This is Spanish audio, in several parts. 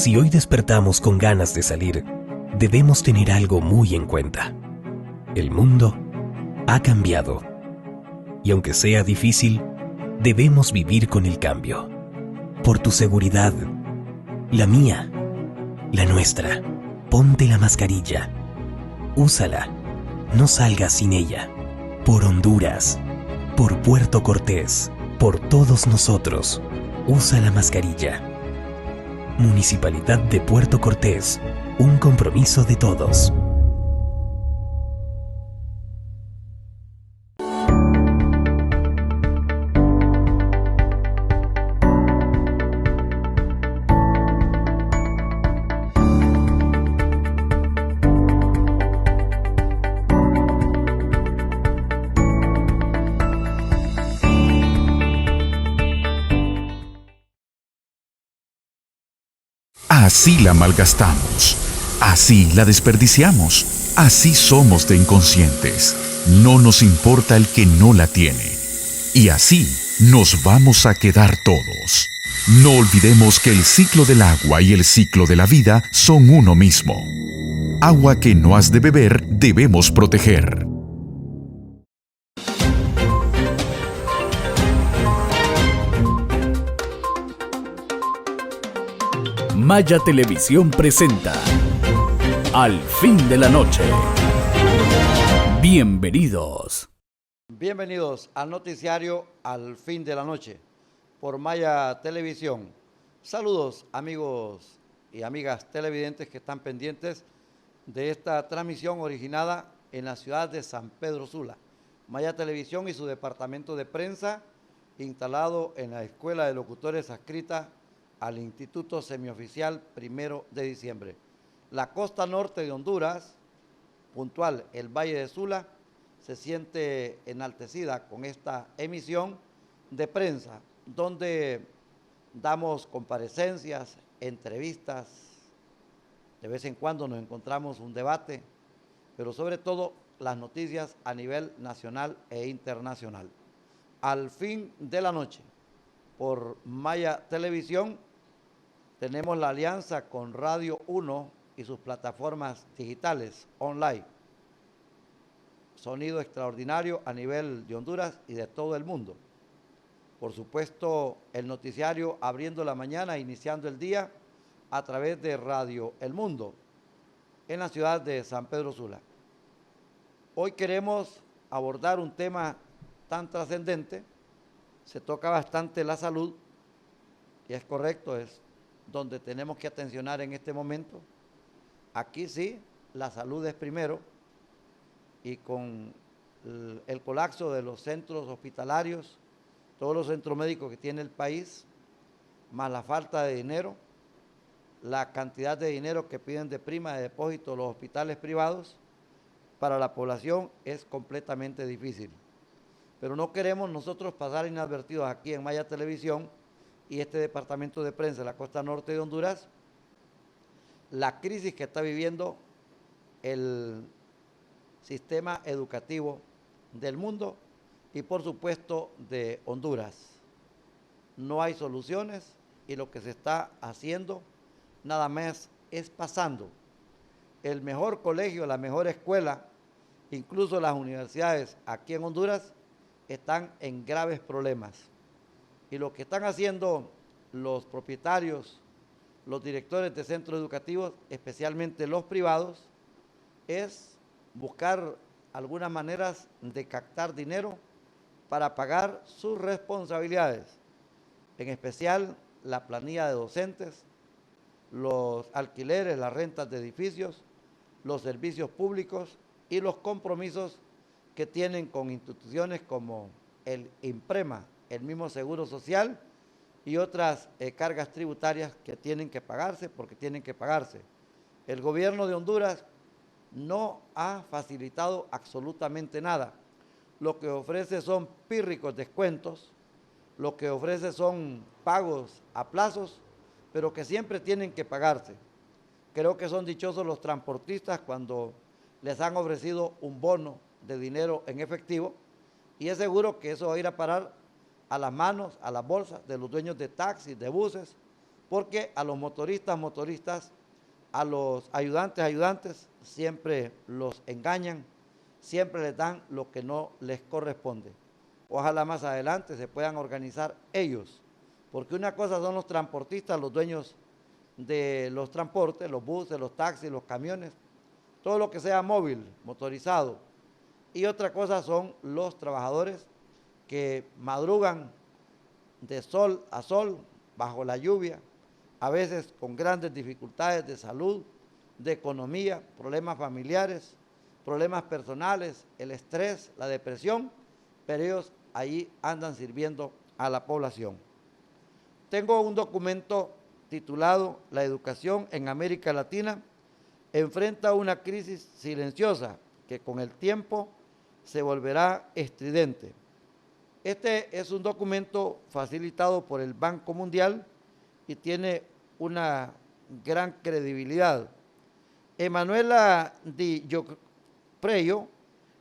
Si hoy despertamos con ganas de salir, debemos tener algo muy en cuenta. El mundo ha cambiado. Y aunque sea difícil, debemos vivir con el cambio. Por tu seguridad, la mía, la nuestra. Ponte la mascarilla. Úsala. No salgas sin ella. Por Honduras. Por Puerto Cortés. Por todos nosotros. Usa la mascarilla. Municipalidad de Puerto Cortés. Un compromiso de todos. Así la malgastamos, así la desperdiciamos, así somos de inconscientes. No nos importa el que no la tiene. Y así nos vamos a quedar todos. No olvidemos que el ciclo del agua y el ciclo de la vida son uno mismo. Agua que no has de beber debemos proteger. Maya Televisión presenta Al fin de la noche. Bienvenidos. Bienvenidos al noticiario Al fin de la noche por Maya Televisión. Saludos amigos y amigas televidentes que están pendientes de esta transmisión originada en la ciudad de San Pedro Sula. Maya Televisión y su departamento de prensa instalado en la Escuela de Locutores adscrita al Instituto Semioficial 1 de Diciembre. La costa norte de Honduras, puntual el Valle de Sula, se siente enaltecida con esta emisión de prensa, donde damos comparecencias, entrevistas, de vez en cuando nos encontramos un debate, pero sobre todo las noticias a nivel nacional e internacional. Al fin de la noche, por Maya Televisión, tenemos la alianza con Radio 1 y sus plataformas digitales online. Sonido extraordinario a nivel de Honduras y de todo el mundo. Por supuesto, el noticiario abriendo la mañana, iniciando el día a través de Radio El Mundo, en la ciudad de San Pedro Sula. Hoy queremos abordar un tema tan trascendente, se toca bastante la salud, y es correcto, es donde tenemos que atencionar en este momento. Aquí sí, la salud es primero, y con el colapso de los centros hospitalarios, todos los centros médicos que tiene el país, más la falta de dinero, la cantidad de dinero que piden de prima de depósito los hospitales privados, para la población es completamente difícil. Pero no queremos nosotros pasar inadvertidos aquí en Maya Televisión y este departamento de prensa de la costa norte de Honduras, la crisis que está viviendo el sistema educativo del mundo y por supuesto de Honduras. No hay soluciones y lo que se está haciendo nada más es pasando. El mejor colegio, la mejor escuela, incluso las universidades aquí en Honduras están en graves problemas. Y lo que están haciendo los propietarios, los directores de centros educativos, especialmente los privados, es buscar algunas maneras de captar dinero para pagar sus responsabilidades, en especial la planilla de docentes, los alquileres, las rentas de edificios, los servicios públicos y los compromisos que tienen con instituciones como el IMPREMA, el mismo Seguro Social y otras cargas tributarias que tienen que pagarse porque tienen que pagarse. El gobierno de Honduras no ha facilitado absolutamente nada. Lo que ofrece son pírricos descuentos, lo que ofrece son pagos a plazos, pero que siempre tienen que pagarse. Creo que son dichosos los transportistas cuando les han ofrecido un bono de dinero en efectivo, y es seguro que eso va a ir a parar a las manos, a las bolsas de los dueños de taxis, de buses, porque a los motoristas, a los ayudantes, siempre los engañan, siempre les dan lo que no les corresponde. Ojalá más adelante se puedan organizar ellos, porque una cosa son los transportistas, los dueños de los transportes, los buses, los taxis, los camiones, todo lo que sea móvil, motorizado, y otra cosa son los trabajadores que madrugan de sol a sol, bajo la lluvia, a veces con grandes dificultades de salud, de economía, problemas familiares, problemas personales, el estrés, la depresión, pero ellos ahí andan sirviendo a la población. Tengo un documento titulado La educación en América Latina enfrenta una crisis silenciosa que con el tiempo se volverá estridente. Este es un documento facilitado por el Banco Mundial y tiene una gran credibilidad. Emanuela Di Giopreio,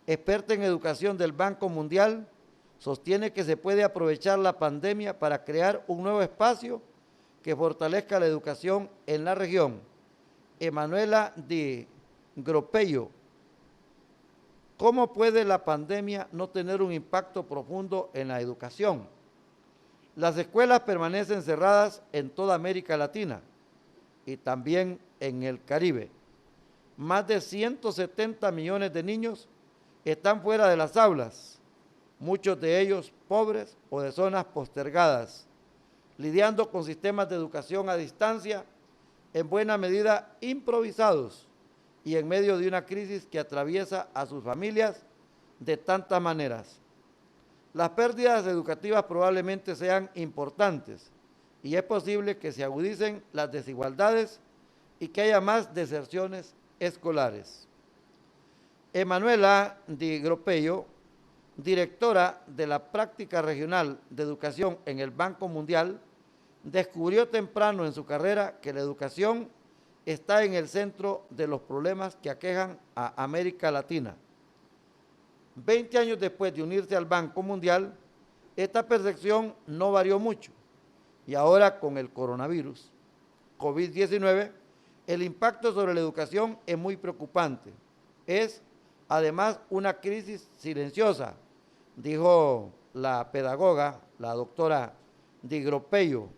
experta en educación del Banco Mundial, sostiene que se puede aprovechar la pandemia para crear un nuevo espacio que fortalezca la educación en la región. Emanuela Di Giopreio, ¿cómo puede la pandemia no tener un impacto profundo en la educación? Las escuelas permanecen cerradas en toda América Latina y también en el Caribe. Más de 170 millones de niños están fuera de las aulas, muchos de ellos pobres o de zonas postergadas, lidiando con sistemas de educación a distancia, en buena medida improvisados y en medio de una crisis que atraviesa a sus familias de tantas maneras. Las pérdidas educativas probablemente sean importantes y es posible que se agudicen las desigualdades y que haya más deserciones escolares. Emanuela Di Giopreio, directora de la práctica regional de educación en el Banco Mundial, descubrió temprano en su carrera que la educación está en el centro de los problemas que aquejan a América Latina. 20 años después de unirse al Banco Mundial, esta percepción no varió mucho y ahora con el coronavirus, COVID-19, el impacto sobre la educación es muy preocupante. Es además una crisis silenciosa, dijo la pedagoga, la doctora Di Giopreio,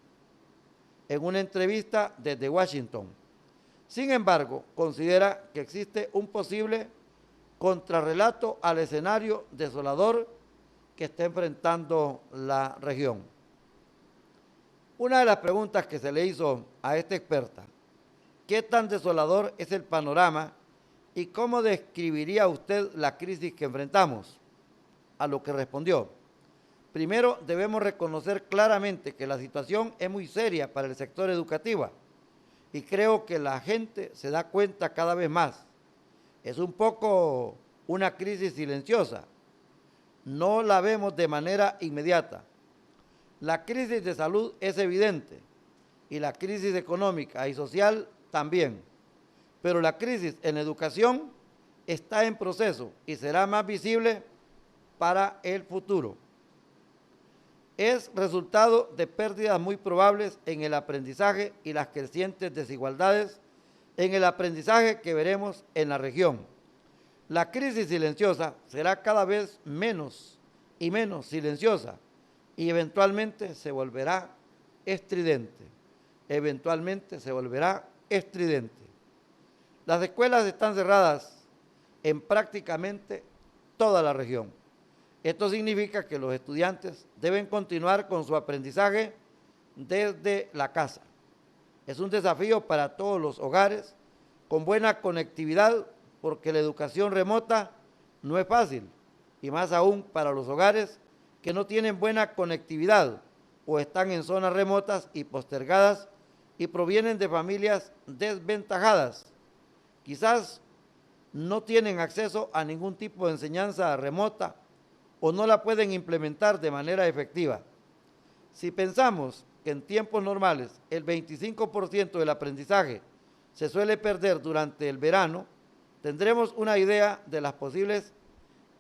en una entrevista desde Washington. Sin embargo, considera que existe un posible contrarrelato al escenario desolador que está enfrentando la región. Una de las preguntas que se le hizo a esta experta, ¿qué tan desolador es el panorama y cómo describiría usted la crisis que enfrentamos? A lo que respondió: primero, debemos reconocer claramente que la situación es muy seria para el sector educativo y creo que la gente se da cuenta cada vez más. Es un poco una crisis silenciosa, no la vemos de manera inmediata. La crisis de salud es evidente y la crisis económica y social también, pero la crisis en educación está en proceso y será más visible para el futuro. Es resultado de pérdidas muy probables en el aprendizaje y las crecientes desigualdades en el aprendizaje que veremos en la región. La crisis silenciosa será cada vez menos y menos silenciosa y eventualmente se volverá estridente. Eventualmente se volverá estridente. Las escuelas están cerradas en prácticamente toda la región. Esto significa que los estudiantes deben continuar con su aprendizaje desde la casa. Es un desafío para todos los hogares con buena conectividad, porque la educación remota no es fácil, y más aún para los hogares que no tienen buena conectividad o están en zonas remotas y postergadas y provienen de familias desventajadas. Quizás no tienen acceso a ningún tipo de enseñanza remota o no la pueden implementar de manera efectiva. Si pensamos que en tiempos normales el 25% del aprendizaje se suele perder durante el verano, tendremos una idea de las posibles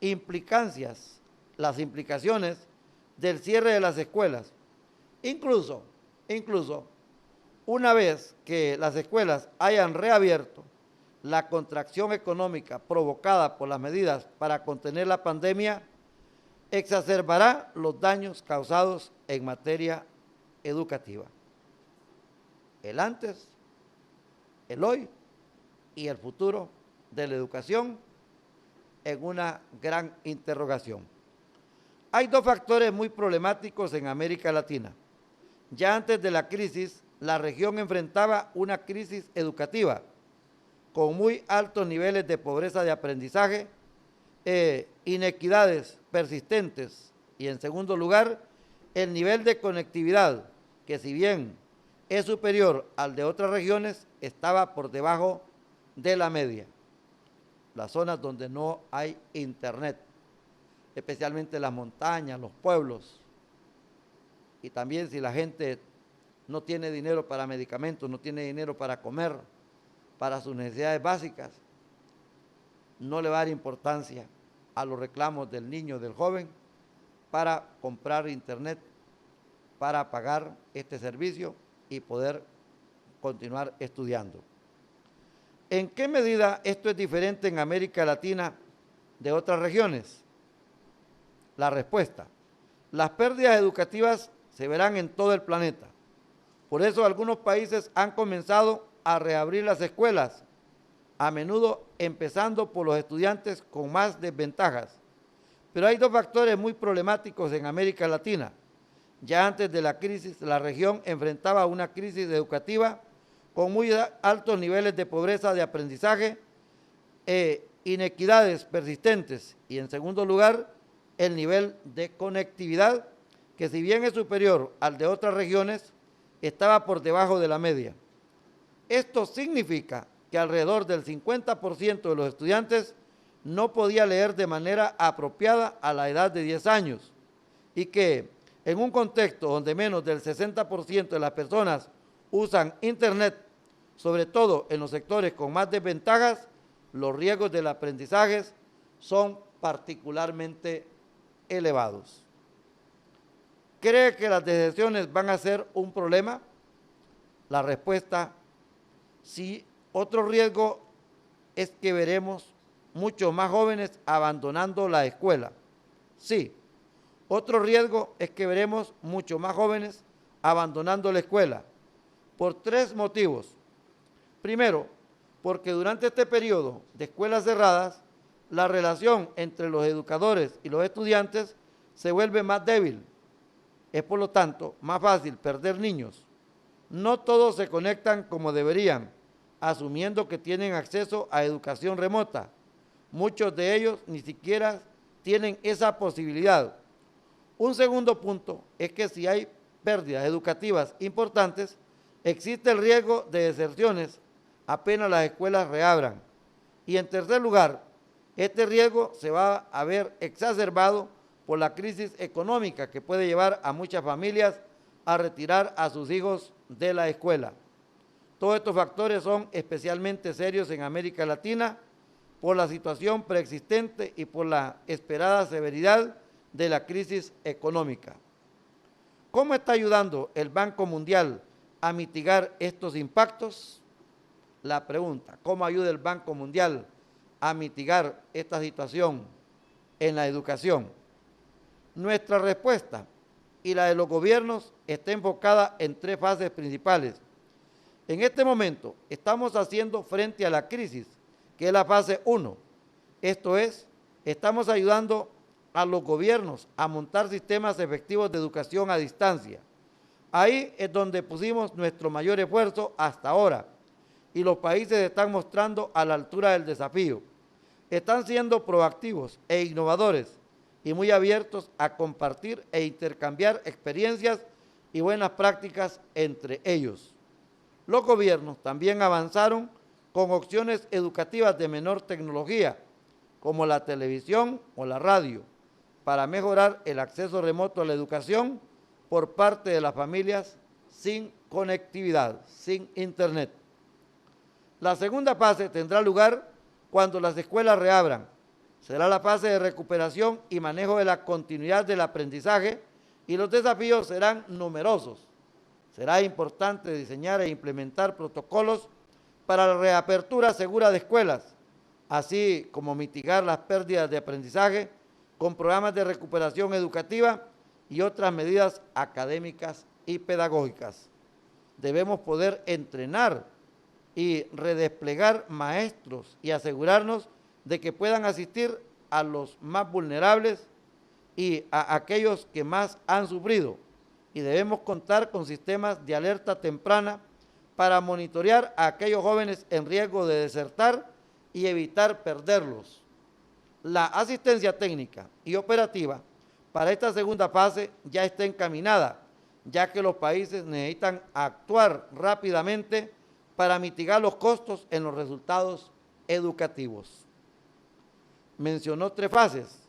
implicancias, las implicaciones del cierre de las escuelas. Incluso Una vez que las escuelas hayan reabierto, la contracción económica provocada por las medidas para contener la pandemia exacerbará los daños causados en materia educativa. El antes, el hoy y el futuro de la educación en una gran interrogación. Hay dos factores muy problemáticos en América Latina. Ya antes de la crisis, la región enfrentaba una crisis educativa con muy altos niveles de pobreza de aprendizaje, inequidades persistentes y, en segundo lugar, el nivel de conectividad, que si bien es superior al de otras regiones, estaba por debajo de la media. Las zonas donde no hay internet, especialmente las montañas, los pueblos, y también si la gente no tiene dinero para medicamentos, no tiene dinero para comer, para sus necesidades básicas, no le va a dar importancia a los reclamos del niño, del joven, para comprar internet, para pagar este servicio y poder continuar estudiando. ¿En qué medida esto es diferente en América Latina de otras regiones? La respuesta: las pérdidas educativas se verán en todo el planeta. Por eso algunos países han comenzado a reabrir las escuelas, a menudo empezando por los estudiantes con más desventajas. Pero hay dos factores muy problemáticos en América Latina. Ya antes de la crisis, la región enfrentaba una crisis educativa con muy altos niveles de pobreza de aprendizaje, inequidades persistentes y, en segundo lugar, el nivel de conectividad, que si bien es superior al de otras regiones, estaba por debajo de la media. Esto significa que alrededor del 50% de los estudiantes no podía leer de manera apropiada a la edad de 10 años y que en un contexto donde menos del 60% de las personas usan internet, sobre todo en los sectores con más desventajas, los riesgos del aprendizaje son particularmente elevados. ¿Cree que las deserciones van a ser un problema? La respuesta: sí. Otro riesgo es que veremos muchos más jóvenes abandonando la escuela. Sí. Otro riesgo es que veremos muchos más jóvenes abandonando la escuela por tres motivos. Primero, porque durante este periodo de escuelas cerradas, la relación entre los educadores y los estudiantes se vuelve más débil. Es por lo tanto más fácil perder niños. No todos se conectan como deberían, asumiendo que tienen acceso a educación remota. Muchos de ellos ni siquiera tienen esa posibilidad. Un segundo punto es que si hay pérdidas educativas importantes, existe el riesgo de deserciones apenas las escuelas reabran. Y en tercer lugar, este riesgo se va a ver exacerbado por la crisis económica que puede llevar a muchas familias a retirar a sus hijos de la escuela. Todos estos factores son especialmente serios en América Latina por la situación preexistente y por la esperada severidad de la crisis económica. ¿Cómo está ayudando el Banco Mundial a mitigar estos impactos? La pregunta: ¿cómo ayuda el Banco Mundial a mitigar esta situación en la educación? Nuestra respuesta y la de los gobiernos está enfocada en tres fases principales. En este momento estamos haciendo frente a la crisis, que es la fase 1. Esto es, estamos ayudando a los gobiernos a montar sistemas efectivos de educación a distancia. Ahí es donde pusimos nuestro mayor esfuerzo hasta ahora y los países están mostrando a la altura del desafío. Están siendo proactivos e innovadores y muy abiertos a compartir e intercambiar experiencias y buenas prácticas entre ellos. Los gobiernos también avanzaron con opciones educativas de menor tecnología, como la televisión o la radio, para mejorar el acceso remoto a la educación por parte de las familias sin conectividad, sin internet. La segunda fase tendrá lugar cuando las escuelas reabran. Será la fase de recuperación y manejo de la continuidad del aprendizaje y los desafíos serán numerosos. Será importante diseñar e implementar protocolos para la reapertura segura de escuelas, así como mitigar las pérdidas de aprendizaje con programas de recuperación educativa y otras medidas académicas y pedagógicas. Debemos poder entrenar y redesplegar maestros y asegurarnos de que puedan asistir a los más vulnerables y a aquellos que más han sufrido. Y debemos contar con sistemas de alerta temprana para monitorear a aquellos jóvenes en riesgo de desertar y evitar perderlos. La asistencia técnica y operativa para esta segunda fase ya está encaminada, ya que los países necesitan actuar rápidamente para mitigar los costos en los resultados educativos. Mencionó 3 fases.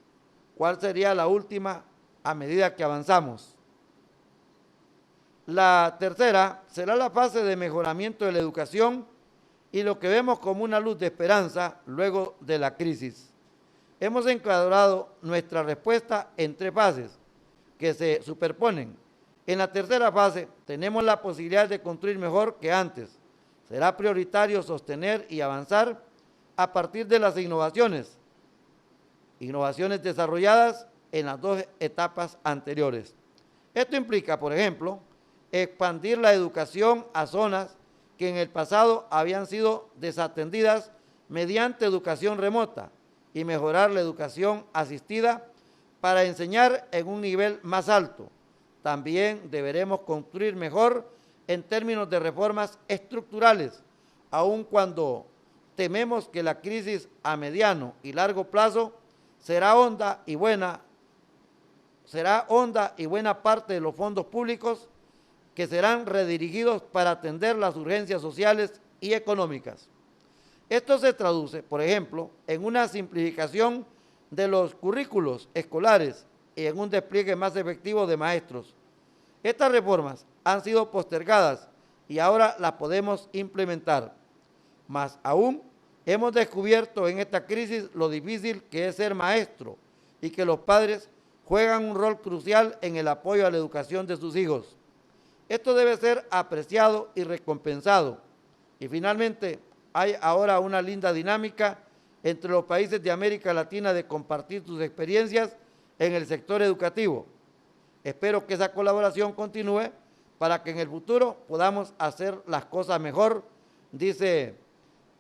¿Cuál sería la última a medida que avanzamos? La tercera será la fase de mejoramiento de la educación y lo que vemos como una luz de esperanza luego de la crisis. Hemos encuadrado nuestra respuesta en 3 fases que se superponen. En la tercera fase tenemos la posibilidad de construir mejor que antes. Será prioritario sostener y avanzar a partir de las innovaciones desarrolladas en las 2 etapas anteriores. Esto implica, por ejemplo, expandir la educación a zonas que en el pasado habían sido desatendidas mediante educación remota y mejorar la educación asistida para enseñar en un nivel más alto. También deberemos construir mejor en términos de reformas estructurales, aun cuando tememos que la crisis a mediano y largo plazo será honda y buena parte de los fondos públicos que serán redirigidos para atender las urgencias sociales y económicas. Esto se traduce, por ejemplo, en una simplificación de los currículos escolares y en un despliegue más efectivo de maestros. Estas reformas han sido postergadas y ahora las podemos implementar. Más aún, hemos descubierto en esta crisis lo difícil que es ser maestro y que los padres juegan un rol crucial en el apoyo a la educación de sus hijos. Esto debe ser apreciado y recompensado. Y finalmente, hay ahora una linda dinámica entre los países de América Latina de compartir sus experiencias en el sector educativo. Espero que esa colaboración continúe para que en el futuro podamos hacer las cosas mejor, dice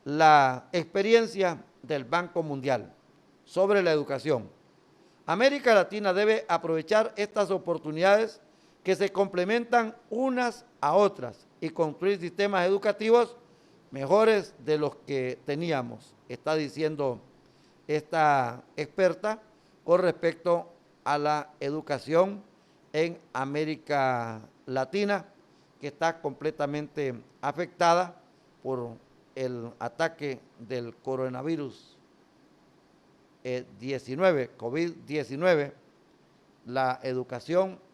la experiencia del Banco Mundial sobre la educación. América Latina debe aprovechar estas oportunidades que se complementan unas a otras y construir sistemas educativos mejores de los que teníamos, está diciendo esta experta con respecto a la educación en América Latina, que está completamente afectada por el ataque del coronavirus 19, COVID-19. La educación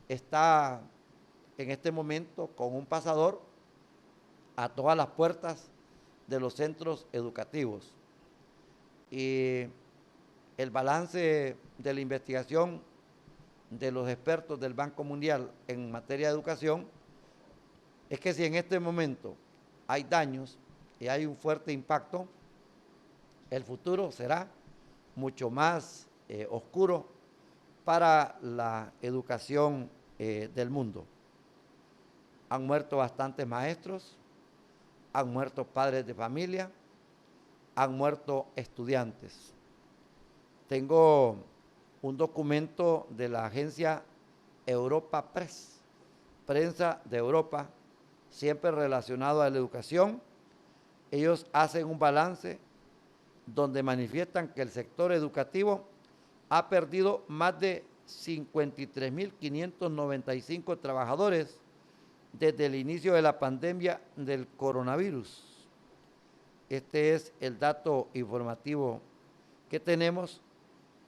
está en este momento con un pasador a todas las puertas de los centros educativos. Y el balance de la investigación de los expertos del Banco Mundial en materia de educación es que si en este momento hay daños y hay un fuerte impacto, el futuro será mucho más oscuro para la educación del mundo. Han muerto bastantes maestros, han muerto padres de familia, han muerto estudiantes. Tengo un documento de la agencia Europa Press, Prensa de Europa, siempre relacionado a la educación. Ellos hacen un balance donde manifiestan que el sector educativo ha perdido más de 53.595 trabajadores desde el inicio de la pandemia del coronavirus. Este es el dato informativo que tenemos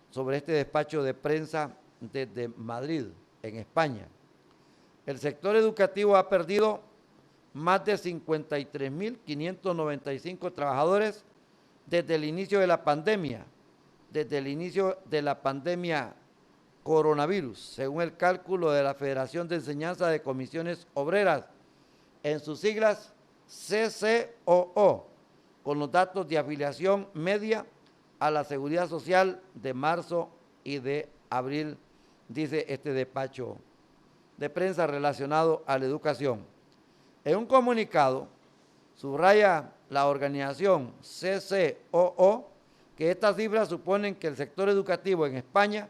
sobre este despacho de prensa desde Madrid, en España. El sector educativo ha perdido más de 53.595 trabajadores desde el inicio de la pandemia, coronavirus, según el cálculo de la Federación de Enseñanza de Comisiones Obreras, en sus siglas CCOO, con los datos de afiliación media a la Seguridad Social de marzo y de abril, dice este despacho de prensa relacionado a la educación. En un comunicado, subraya la organización CCOO que estas cifras suponen que el sector educativo en España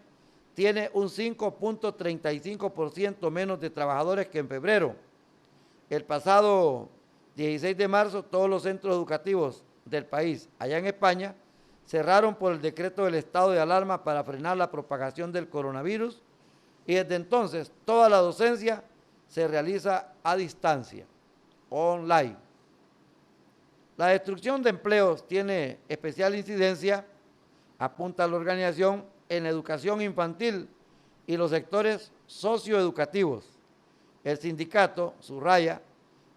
tiene un 5.35% menos de trabajadores que en febrero. El pasado 16 de marzo, todos los centros educativos del país, allá en España, cerraron por el decreto del estado de alarma para frenar la propagación del coronavirus y desde entonces toda la docencia se realiza a distancia, online. La destrucción de empleos tiene especial incidencia, apunta la organización, en la educación infantil y los sectores socioeducativos. El sindicato subraya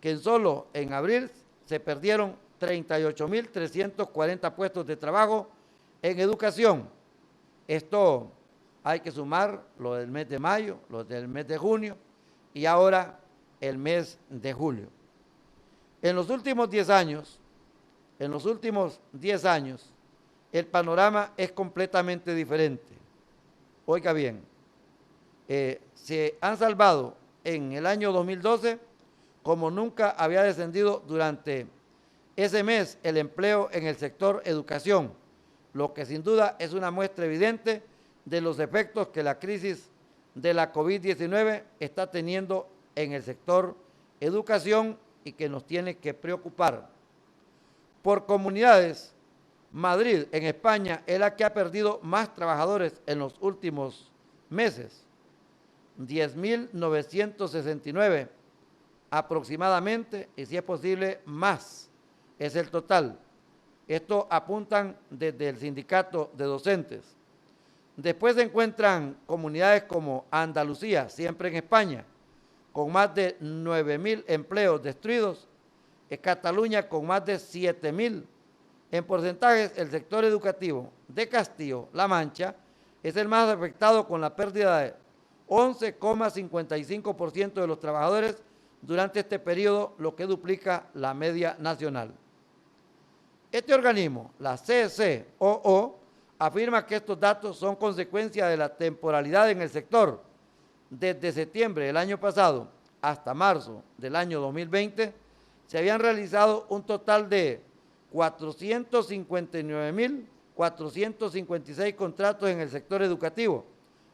que solo en abril se perdieron 38.340 puestos de trabajo en educación. Esto hay que sumar lo del mes de mayo, lo del mes de junio y ahora el mes de julio. En los últimos 10 años, el panorama es completamente diferente. Oiga bien, se han salvado en el año 2012 como nunca había descendido durante ese mes el empleo en el sector educación, lo que sin duda es una muestra evidente de los efectos que la crisis de la COVID-19 está teniendo en el sector educación y que nos tiene que preocupar. Por comunidades, Madrid, en España, es la que ha perdido más trabajadores en los últimos meses, 10.969 aproximadamente, y si es posible más, es el total. Esto apuntan desde el sindicato de docentes. Después se encuentran comunidades como Andalucía, siempre en España, con más de 9.000 empleos destruidos, Cataluña con más de 7.000. En porcentajes, el sector educativo de Castilla-La Mancha es el más afectado con la pérdida de 11,55% de los trabajadores durante este periodo, lo que duplica la media nacional. Este organismo, la CCOO, afirma que estos datos son consecuencia de la temporalidad en el sector. Desde septiembre del año pasado hasta marzo del año 2020, se habían realizado un total de 459.456 contratos en el sector educativo,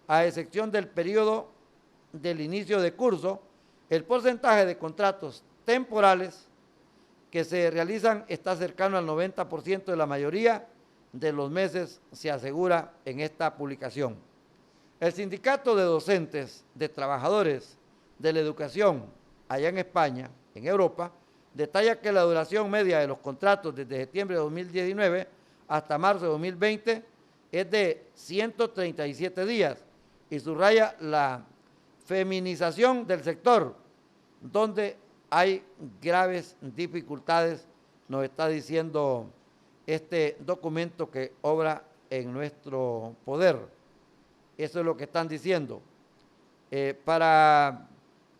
a excepción del periodo del inicio de curso. El porcentaje de contratos temporales que se realizan está cercano al 90% de la mayoría de los meses, se asegura en esta publicación. El sindicato de docentes, de trabajadores de la educación allá en España, en Europa, detalla que la duración media de los contratos desde septiembre de 2019 hasta marzo de 2020 es de 137 días y subraya la feminización del sector, donde hay graves dificultades, nos está diciendo este documento que obra en nuestro poder. Eso es lo que están diciendo. Para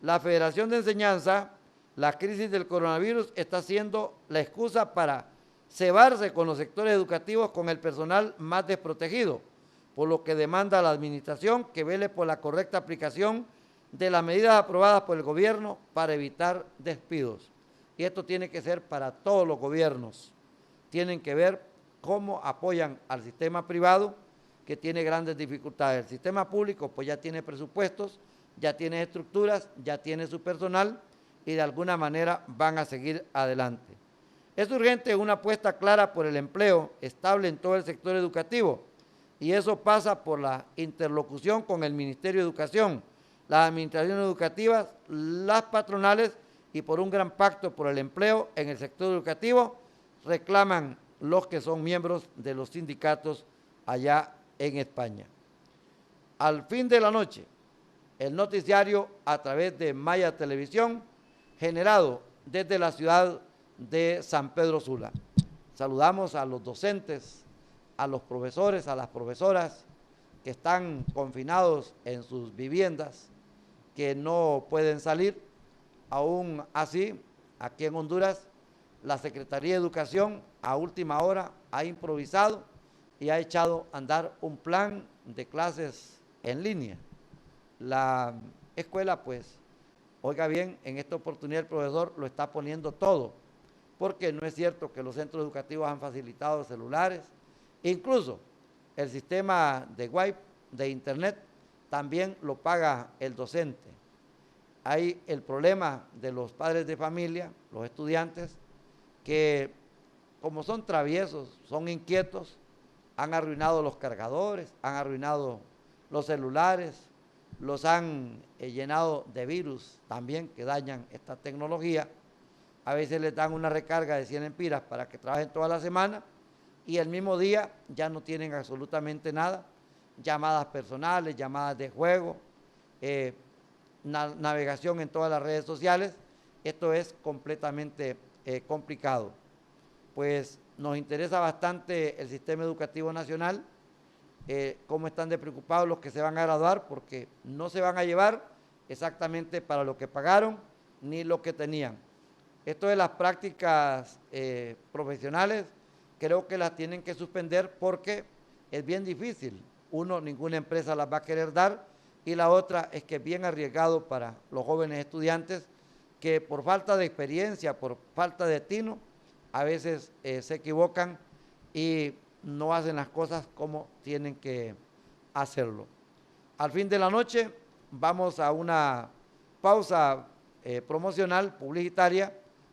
la Federación de Enseñanza, la crisis del coronavirus está siendo la excusa para cebarse con los sectores educativos con el personal más desprotegido, por lo que demanda a la administración que vele por la correcta aplicación de las medidas aprobadas por el gobierno para evitar despidos. Y esto tiene que ser para todos los gobiernos. Tienen que ver cómo apoyan al sistema privado, que tiene grandes dificultades. El sistema público pues ya tiene presupuestos, ya tiene estructuras, ya tiene su personal y de alguna manera van a seguir adelante. Es urgente una apuesta clara por el empleo estable en todo el sector educativo y eso pasa por la interlocución con el Ministerio de Educación, las administraciones educativas, las patronales y por un gran pacto por el empleo en el sector educativo, reclaman los que son miembros de los sindicatos allá en España. Al fin de la noche, el noticiario a través de Maya Televisión, generado desde la ciudad de San Pedro Sula. Saludamos a los docentes, a los profesores, a las profesoras que están confinados en sus viviendas, que no pueden salir. Aún así, aquí en Honduras, la Secretaría de Educación a última hora ha improvisado y ha echado a andar un plan de clases en línea. La escuela, pues, oiga bien, en esta oportunidad el profesor lo está poniendo todo, porque no es cierto que los centros educativos han facilitado celulares, incluso el sistema de Wi-Fi, de internet, también lo paga el docente. Hay el problema de los padres de familia, los estudiantes, que como son traviesos, son inquietos, han arruinado los cargadores, han arruinado los celulares, los han llenado de virus también que dañan esta tecnología. A veces les dan una recarga de 100 empiras para que trabajen toda la semana y el mismo día ya no tienen absolutamente nada, llamadas personales, llamadas de juego, navegación en todas las redes sociales. Esto es completamente complicado. Pues nos interesa bastante el sistema educativo nacional, cómo están de preocupados los que se van a graduar, porque no se van a llevar exactamente para lo que pagaron ni lo que tenían. Esto de las prácticas profesionales, creo que las tienen que suspender porque es bien difícil. Uno, ninguna empresa las va a querer dar, y la otra es que es bien arriesgado para los jóvenes estudiantes que por falta de experiencia, por falta de tino, a veces se equivocan y no hacen las cosas como tienen que hacerlo. Al fin de la noche vamos a una pausa promocional, publicitaria,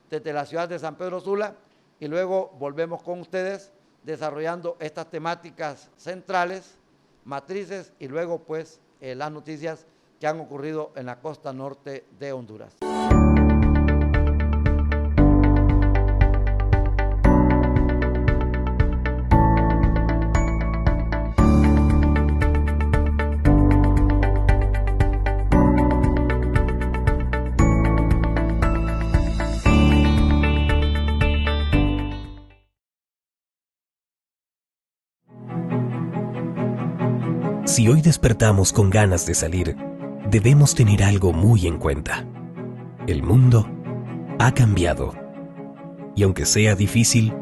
desde la ciudad de San Pedro Sula, y luego volvemos con ustedes desarrollando estas temáticas centrales, matrices, y luego pues las noticias que han ocurrido en la costa norte de Honduras. Si hoy despertamos con ganas de salir, debemos tener algo muy en cuenta. El mundo ha cambiado. Y aunque sea difícil,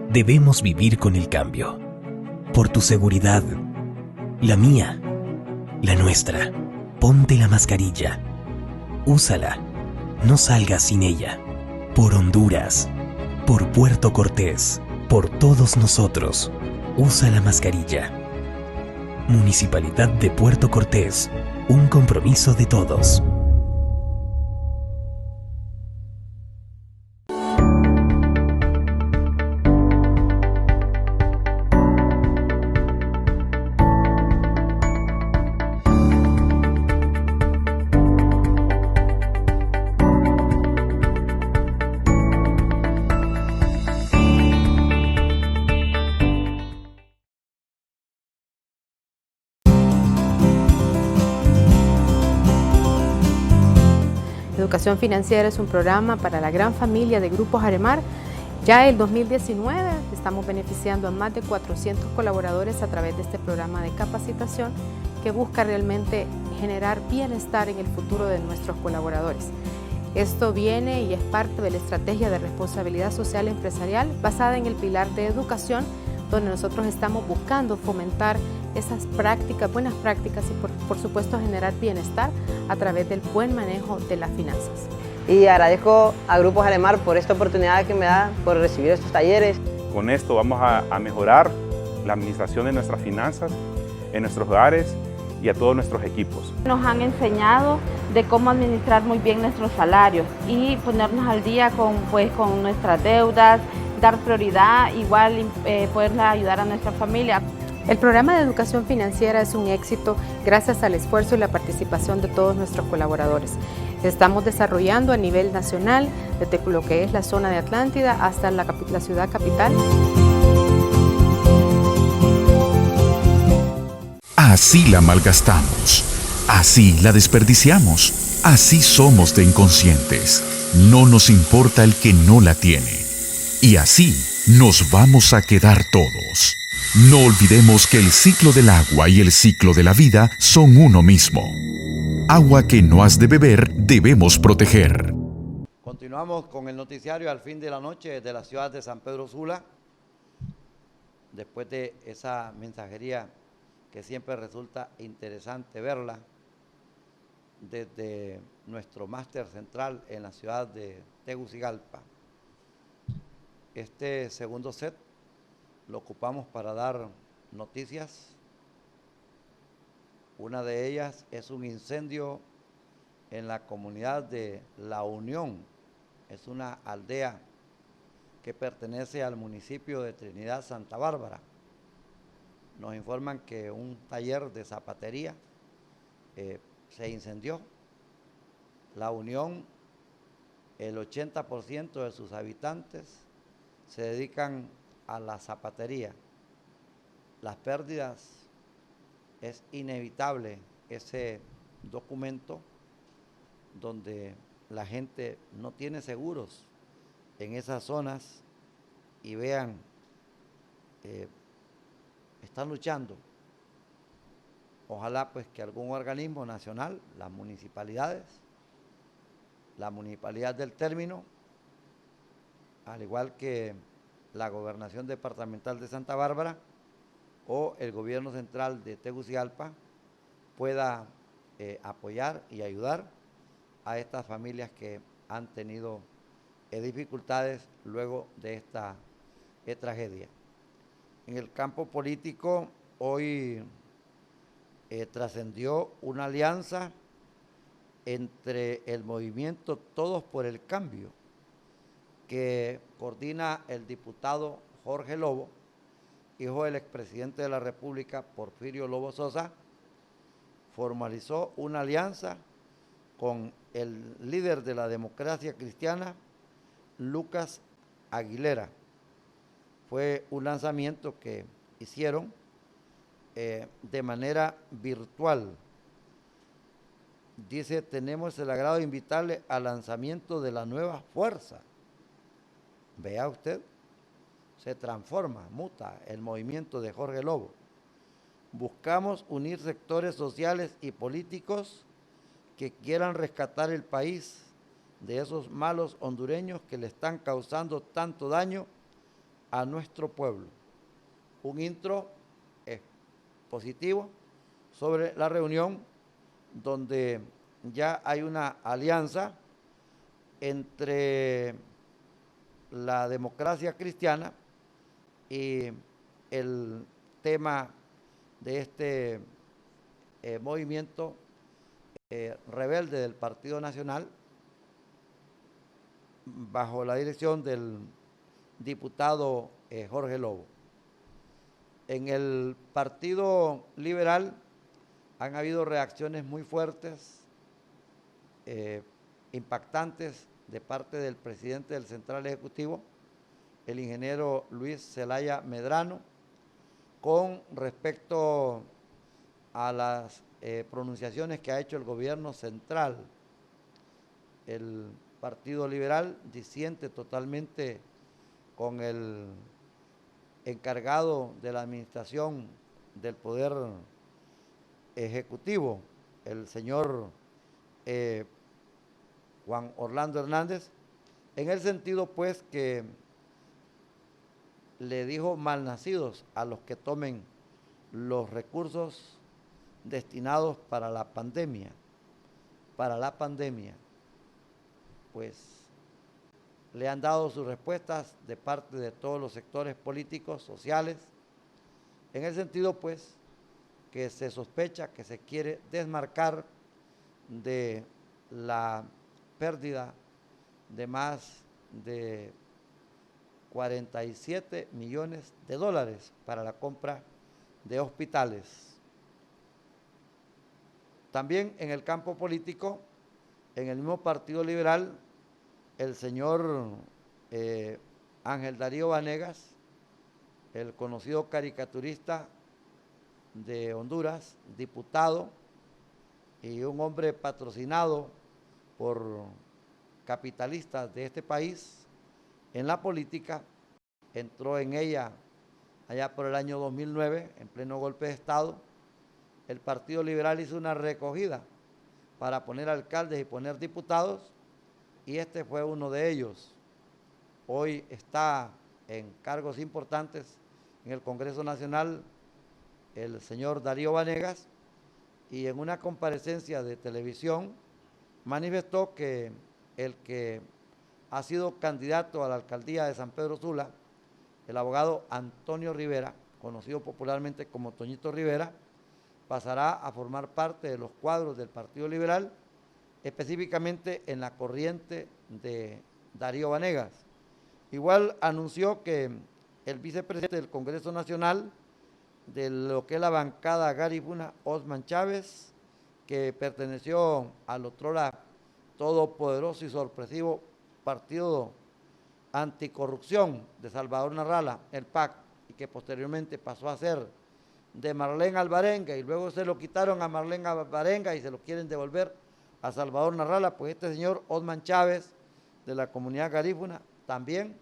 debemos vivir con el cambio. Por tu seguridad, la mía, la nuestra, ponte la mascarilla. Úsala, no salgas sin ella. Por Honduras, por Puerto Cortés, por todos nosotros, usa la mascarilla. Municipalidad de Puerto Cortés, un compromiso de todos. Educación Financiera es un programa para la gran familia de Grupos Aremar. Ya en 2019 estamos beneficiando a más de 400 colaboradores a través de este programa de capacitación que busca realmente generar bienestar en el futuro de nuestros colaboradores. Esto viene y es parte de la estrategia de responsabilidad social empresarial basada en el pilar de educación, donde nosotros estamos buscando fomentar esas prácticas, buenas prácticas y por supuesto generar bienestar a través del buen manejo de las finanzas. Y agradezco a Grupos Aremar por esta oportunidad que me da por recibir estos talleres. Con esto vamos a mejorar la administración de nuestras finanzas en nuestros hogares y a todos nuestros equipos. Nos han enseñado de cómo administrar muy bien nuestros salarios y ponernos al día con nuestras deudas, dar prioridad, igual poder ayudar a nuestra familia. El programa de educación financiera es un éxito gracias al esfuerzo y la participación de todos nuestros colaboradores. Estamos desarrollando a nivel nacional, desde lo que es la zona de Atlántida hasta la ciudad capital. Así la malgastamos, así la desperdiciamos, así somos de inconscientes. No nos importa el que no la tiene. Y así nos vamos a quedar todos. No olvidemos que el ciclo del agua y el ciclo de la vida son uno mismo. Agua que no has de beber, debemos proteger. Continuamos con el noticiario al fin de la noche desde la ciudad de San Pedro Sula. Después de esa mensajería que siempre resulta interesante verla desde nuestro máster central en la ciudad de Tegucigalpa. Este segundo set lo ocupamos para dar noticias. Una de ellas es un incendio en la comunidad de La Unión. Es una aldea que pertenece al municipio de Trinidad Santa Bárbara. Nos informan que un taller de zapatería se incendió. La Unión, el 80% de sus habitantes se dedican a la zapatería. Las pérdidas, es inevitable ese documento donde la gente no tiene seguros en esas zonas y vean, están luchando. Ojalá pues que algún organismo nacional, las municipalidades, la municipalidad del término, al igual que la Gobernación Departamental de Santa Bárbara o el Gobierno Central de Tegucigalpa, pueda apoyar y ayudar a estas familias que han tenido dificultades luego de esta tragedia. En el campo político, hoy trascendió una alianza entre el movimiento Todos por el Cambio, que coordina el diputado Jorge Lobo, hijo del expresidente de la República, Porfirio Lobo Sosa. Formalizó una alianza con el líder de la democracia cristiana, Lucas Aguilera. Fue un lanzamiento que hicieron de manera virtual. Dice, tenemos el agrado de invitarle al lanzamiento de la nueva fuerza. Vea usted, se transforma, muta el movimiento de Jorge Lobo. Buscamos unir sectores sociales y políticos que quieran rescatar el país de esos malos hondureños que le están causando tanto daño a nuestro pueblo. Un intro positivo sobre la reunión donde ya hay una alianza entre la democracia cristiana y el tema de este movimiento rebelde del Partido Nacional, bajo la dirección del diputado Jorge Lobo. En el Partido Liberal han habido reacciones muy fuertes, impactantes, de parte del presidente del Central Ejecutivo, el ingeniero Luis Zelaya Medrano, con respecto a las pronunciaciones que ha hecho el gobierno central. El Partido Liberal disiente totalmente con el encargado de la administración del Poder Ejecutivo, el señor Juan Orlando Hernández, en el sentido pues que le dijo malnacidos a los que tomen los recursos destinados para la pandemia, pues le han dado sus respuestas de parte de todos los sectores políticos, sociales, en el sentido pues que se sospecha que se quiere desmarcar de la pérdida de más de 47 millones de dólares para la compra de hospitales. También en el campo político, en el mismo Partido Liberal, el señor Ángel Darío Vanegas, el conocido caricaturista de Honduras, diputado y un hombre patrocinado por capitalistas de este país en la política, entró en ella allá por el año 2009, en pleno golpe de Estado, el Partido Liberal hizo una recogida para poner alcaldes y poner diputados, y este fue uno de ellos. Hoy está en cargos importantes en el Congreso Nacional el señor Darío Vanegas, y en una comparecencia de televisión manifestó que el que ha sido candidato a la alcaldía de San Pedro Sula, el abogado Antonio Rivera, conocido popularmente como Toñito Rivera, pasará a formar parte de los cuadros del Partido Liberal, específicamente en la corriente de Darío Vanegas. Igual anunció que el vicepresidente del Congreso Nacional, de lo que es la bancada Garifuna, Osman Chávez, que perteneció al otrora todopoderoso y sorpresivo Partido Anticorrupción de Salvador Narrala, el PAC, y que posteriormente pasó a ser de Marlene Alvarenga, y luego se lo quitaron a Marlene Alvarenga y se lo quieren devolver a Salvador Narrala. Pues este señor Osman Chávez, de la comunidad garífuna, también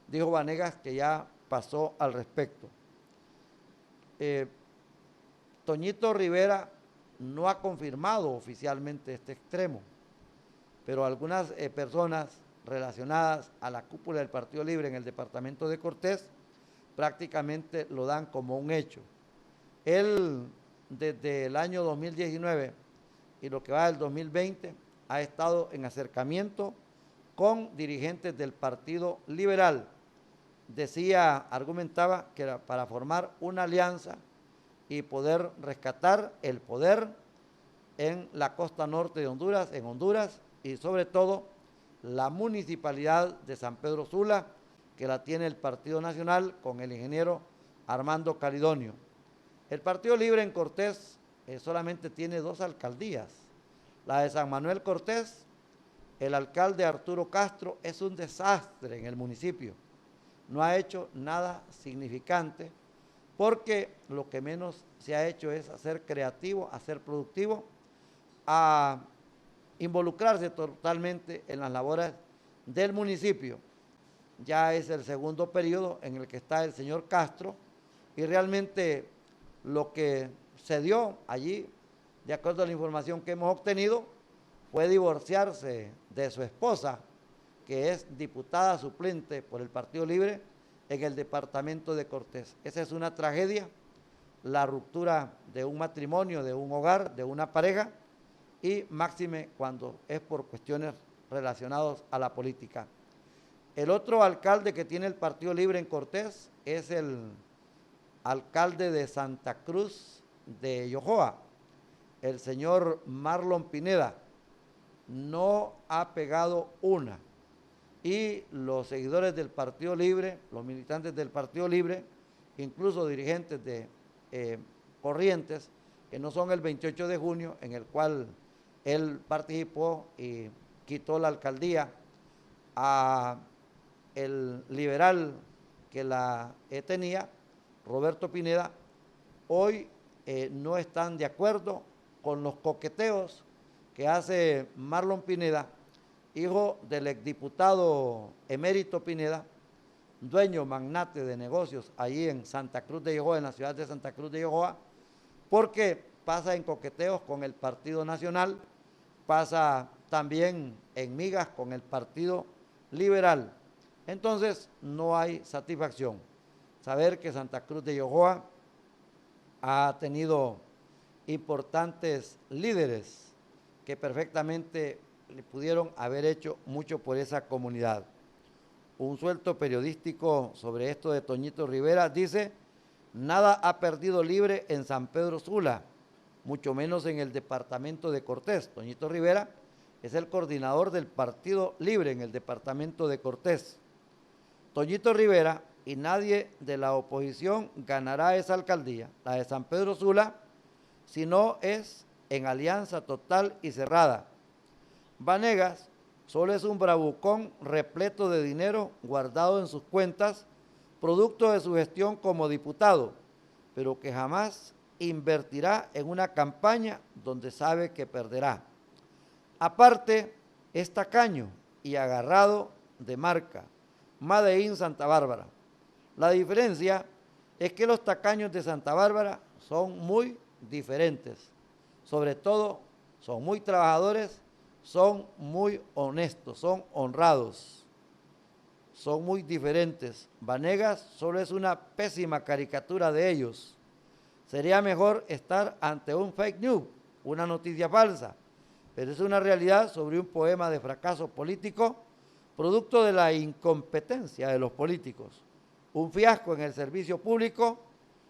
dijo Vanegas que ya pasó al respecto. Toñito Rivera no ha confirmado oficialmente este extremo, pero algunas personas relacionadas a la cúpula del Partido Libre en el departamento de Cortés prácticamente lo dan como un hecho. Él, desde el año 2019 y lo que va del 2020, ha estado en acercamiento con dirigentes del Partido Liberal. Argumentaba que era para formar una alianza y poder rescatar el poder en la costa norte de Honduras, en Honduras, y sobre todo la municipalidad de San Pedro Sula, que la tiene el Partido Nacional con el ingeniero Armando Calidonio. El Partido Libre en Cortés solamente tiene 2 alcaldías. La de San Manuel Cortés, el alcalde Arturo Castro es un desastre en el municipio. No ha hecho nada significante, porque lo que menos se ha hecho es hacer creativo, hacer productivo, a involucrarse totalmente en las labores del municipio. Ya es el segundo periodo en el que está el señor Castro, y realmente lo que se dio allí, de acuerdo a la información que hemos obtenido, fue divorciarse de su esposa, que es diputada suplente por el Partido Libre en el departamento de Cortés. Esa es una tragedia, la ruptura de un matrimonio, de un hogar, de una pareja, y máxime cuando es por cuestiones relacionadas a la política. El otro alcalde que tiene el Partido Libre en Cortés es el alcalde de Santa Cruz de Yojoa, el señor Marlon Pineda. No ha pegado una, y los seguidores del Partido Libre, los militantes del Partido Libre, incluso dirigentes de corrientes que no son el 28 de junio, en el cual él participó y quitó la alcaldía a el liberal que la tenía, Roberto Pineda, hoy no están de acuerdo con los coqueteos que hace Marlon Pineda, hijo del exdiputado emérito Pineda, dueño magnate de negocios allí en Santa Cruz de Yojoa, en la ciudad de Santa Cruz de Yojoa, porque pasa en coqueteos con el Partido Nacional, pasa también en migas con el Partido Liberal. Entonces no hay satisfacción. Saber que Santa Cruz de Yojoa ha tenido importantes líderes que perfectamente le pudieron haber hecho mucho por esa comunidad. Un suelto periodístico sobre esto de Toñito Rivera dice: nada ha perdido Libre en San Pedro Sula, mucho menos en el departamento de Cortés. Toñito Rivera es el coordinador del Partido Libre en el departamento de Cortés. Toñito Rivera y nadie de la oposición ganará esa alcaldía, la de San Pedro Sula, si no es en alianza total y cerrada. Vanegas solo es un bravucón repleto de dinero guardado en sus cuentas, producto de su gestión como diputado, pero que jamás invertirá en una campaña donde sabe que perderá. Aparte, es tacaño y agarrado de marca, Made in Santa Bárbara. La diferencia es que los tacaños de Santa Bárbara son muy diferentes. Sobre todo, son muy trabajadores, son muy honestos, son honrados, son muy diferentes. Vanegas solo es una pésima caricatura de ellos. Sería mejor estar ante un fake news, una noticia falsa, pero es una realidad sobre un poema de fracaso político, producto de la incompetencia de los políticos. Un fiasco en el servicio público,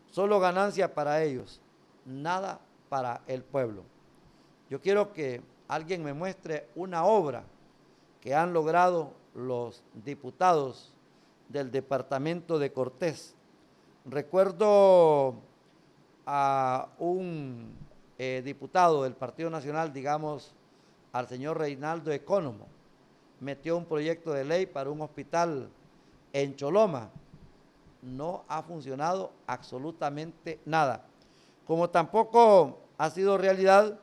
solo ganancia para ellos, nada para el pueblo. Yo quiero que alguien me muestre una obra que han logrado los diputados del departamento de Cortés. Recuerdo a un diputado del Partido Nacional, digamos, al señor Reinaldo Ecónomo, metió un proyecto de ley para un hospital en Choloma. No ha funcionado absolutamente nada. Como tampoco ha sido realidad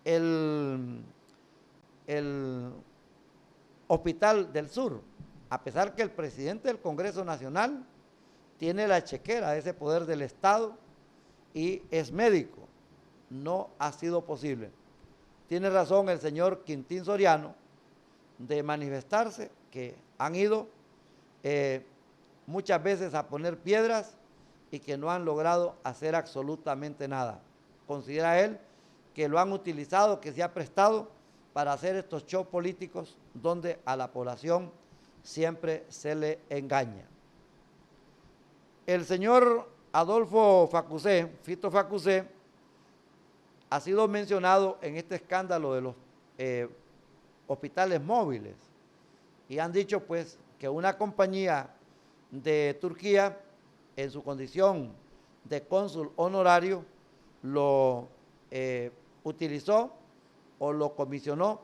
el Hospital del Sur, a pesar que el presidente del Congreso Nacional tiene la chequera de ese poder del Estado y es médico. No ha sido posible. Tiene razón el señor Quintín Soriano de manifestarse que han ido muchas veces a poner piedras y que no han logrado hacer absolutamente nada. Considera él que lo han utilizado, que se ha prestado para hacer estos shows políticos donde a la población siempre se le engaña. El señor Adolfo Facusé, Fito Facusé, ha sido mencionado en este escándalo de los hospitales móviles y han dicho pues que una compañía de Turquía en su condición de cónsul honorario lo utilizó o lo comisionó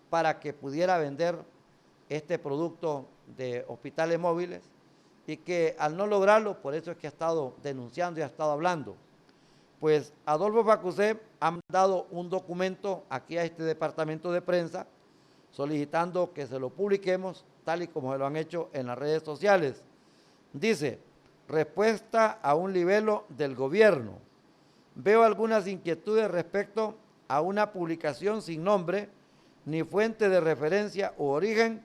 para que pudiera vender este producto de hospitales móviles y que al no lograrlo, por eso es que ha estado denunciando y ha estado hablando. Pues Adolfo Facusé ha dado un documento aquí a este departamento de prensa solicitando que se lo publiquemos tal y como se lo han hecho en las redes sociales. Dice, respuesta a un libelo del gobierno. Veo algunas inquietudes respecto a una publicación sin nombre ni fuente de referencia u origen,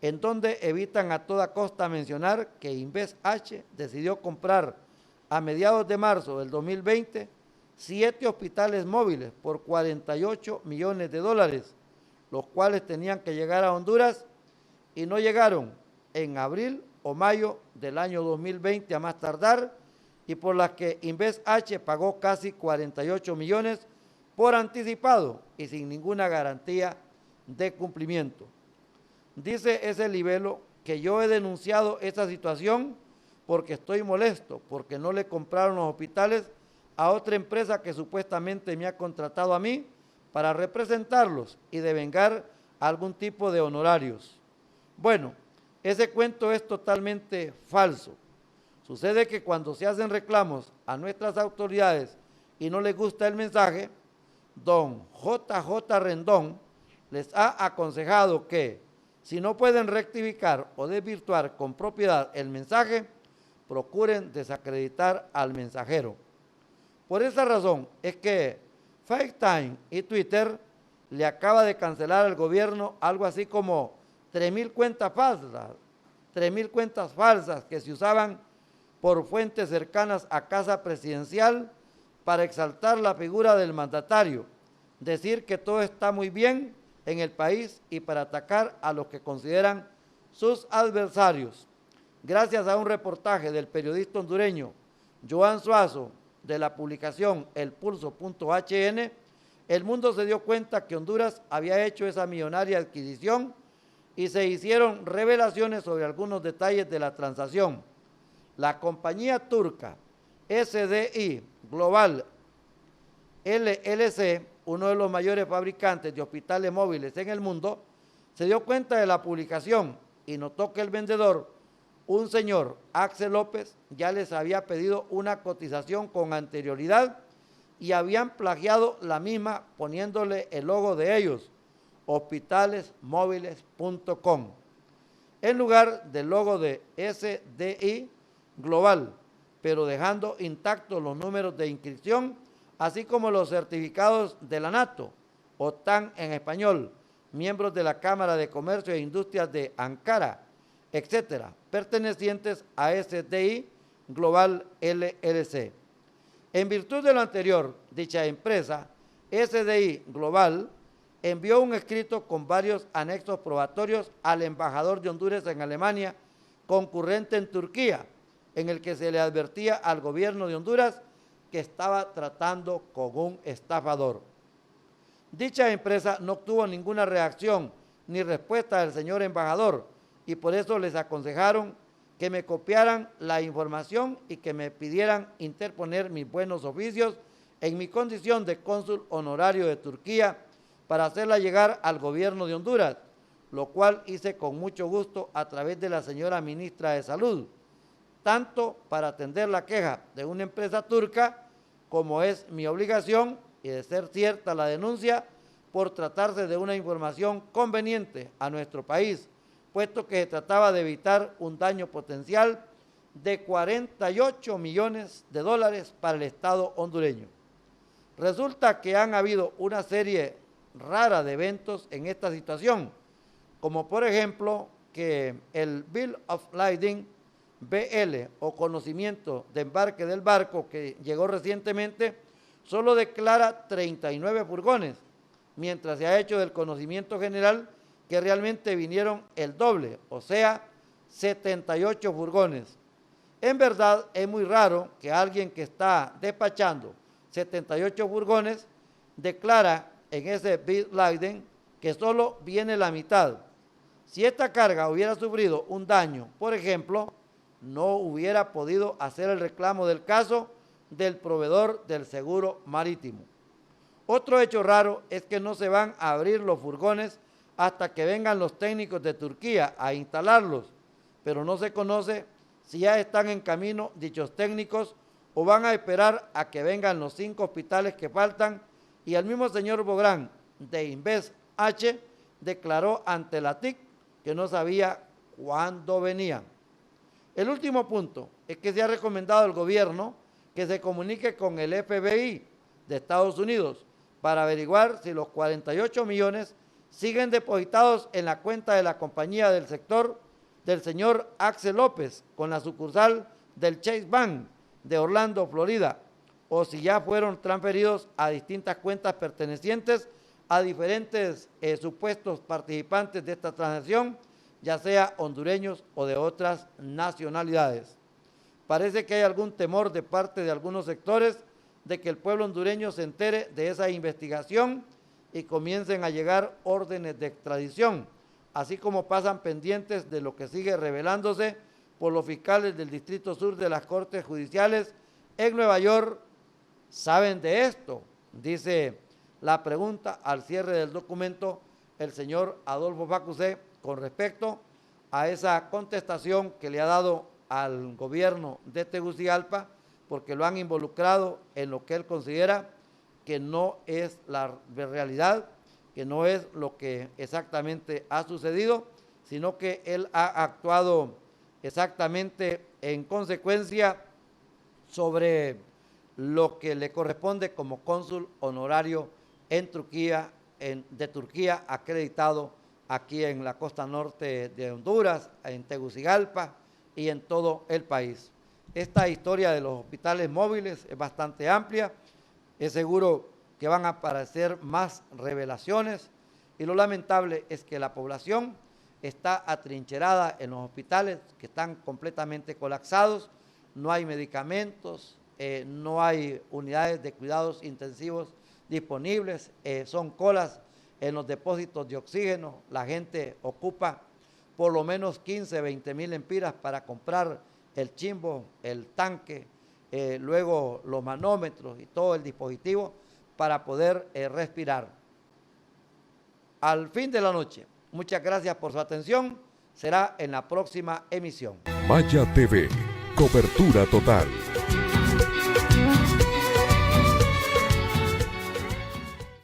en donde evitan a toda costa mencionar que Inves H decidió comprar a mediados de marzo del 2020 7 hospitales móviles por 48 millones de dólares, los cuales tenían que llegar a Honduras y no llegaron en abril o mayo del año 2020 a más tardar, y por las que Inves H pagó casi 48 millones por anticipado y sin ninguna garantía de cumplimiento. Dice ese libelo que yo he denunciado esta situación porque estoy molesto, porque no le compraron los hospitales a otra empresa que supuestamente me ha contratado a mí para representarlos y devengar algún tipo de honorarios. Bueno, ese cuento es totalmente falso. Sucede que cuando se hacen reclamos a nuestras autoridades y no les gusta el mensaje, don JJ Rendón les ha aconsejado que si no pueden rectificar o desvirtuar con propiedad el mensaje, procuren desacreditar al mensajero. Por esa razón es que FaceTime y Twitter le acaba de cancelar al gobierno algo así como 3,000 cuentas falsas, 3,000 cuentas falsas que se usaban por fuentes cercanas a Casa Presidencial para exaltar la figura del mandatario, decir que todo está muy bien en el país y para atacar a los que consideran sus adversarios. Gracias a un reportaje del periodista hondureño Joan Suazo de la publicación elpulso.hn, el mundo se dio cuenta que Honduras había hecho esa millonaria adquisición y se hicieron revelaciones sobre algunos detalles de la transacción. La compañía turca SDI Global LLC, uno de los mayores fabricantes de hospitales móviles en el mundo, se dio cuenta de la publicación y notó que el vendedor, un señor Axel López, ya les había pedido una cotización con anterioridad y habían plagiado la misma poniéndole el logo de ellos, hospitalesmóviles.com, en lugar del logo de SDI Global, pero dejando intactos los números de inscripción, así como los certificados de la NATO, OTAN en español, miembros de la Cámara de Comercio e Industrias de Ankara, etcétera, pertenecientes a SDI Global LLC. En virtud de lo anterior, dicha empresa, SDI Global, envió un escrito con varios anexos probatorios al embajador de Honduras en Alemania, concurrente en Turquía, en el que se le advertía al gobierno de Honduras que estaba tratando con un estafador. Dicha empresa no obtuvo ninguna reacción ni respuesta del señor embajador y por eso les aconsejaron que me copiaran la información y que me pidieran interponer mis buenos oficios en mi condición de cónsul honorario de Turquía para hacerla llegar al gobierno de Honduras, lo cual hice con mucho gusto a través de la señora ministra de Salud, tanto para atender la queja de una empresa turca, como es mi obligación y de ser cierta la denuncia, por tratarse de una información conveniente a nuestro país, puesto que se trataba de evitar un daño potencial de 48 millones de dólares para el Estado hondureño. Resulta que han habido una serie rara de eventos en esta situación, como por ejemplo que el Bill of Lading BL o conocimiento de embarque del barco que llegó recientemente solo declara 39 furgones, mientras se ha hecho del conocimiento general que realmente vinieron el doble, o sea, 78 furgones. En verdad es muy raro que alguien que está despachando 78 furgones declara en ese Bill Lading que solo viene la mitad. Si esta carga hubiera sufrido un daño, por ejemplo, no hubiera podido hacer el reclamo del caso del proveedor del seguro marítimo. Otro hecho raro es que no se van a abrir los furgones hasta que vengan los técnicos de Turquía a instalarlos, pero no se conoce si ya están en camino dichos técnicos o van a esperar a que vengan los 5 hospitales que faltan, y el mismo señor Bográn de Inves H declaró ante la TIC que no sabía cuándo venían. El último punto es que se ha recomendado al gobierno que se comunique con el FBI de Estados Unidos para averiguar si los 48 millones siguen depositados en la cuenta de la compañía del sector del señor Axel López con la sucursal del Chase Bank de Orlando, Florida, o si ya fueron transferidos a distintas cuentas pertenecientes a diferentes supuestos participantes de esta transacción, ya sea hondureños o de otras nacionalidades. Parece que hay algún temor de parte de algunos sectores de que el pueblo hondureño se entere de esa investigación y comiencen a llegar órdenes de extradición, así como pasan pendientes de lo que sigue revelándose por los fiscales del Distrito Sur de las Cortes Judiciales en Nueva York. ¿Saben de esto?, dice la pregunta al cierre del documento el señor Adolfo Facusé con respecto a esa contestación que le ha dado al gobierno de Tegucigalpa, porque lo han involucrado en lo que él considera que no es la realidad, que no es lo que exactamente ha sucedido, sino que él ha actuado exactamente en consecuencia sobre lo que le corresponde como cónsul honorario en Turquía, de Turquía, acreditado aquí en la costa norte de Honduras, en Tegucigalpa y en todo el país. Esta historia de los hospitales móviles es bastante amplia, es seguro que van a aparecer más revelaciones, y lo lamentable es que la población está atrincherada en los hospitales que están completamente colapsados, no hay medicamentos, no hay unidades de cuidados intensivos disponibles, son colas en los depósitos de oxígeno, la gente ocupa por lo menos 15, 20 mil empiras para comprar el chimbo, el tanque, luego los manómetros y todo el dispositivo para poder respirar. Al fin de la noche, muchas gracias por su atención, será en la próxima emisión. Maya TV, cobertura total.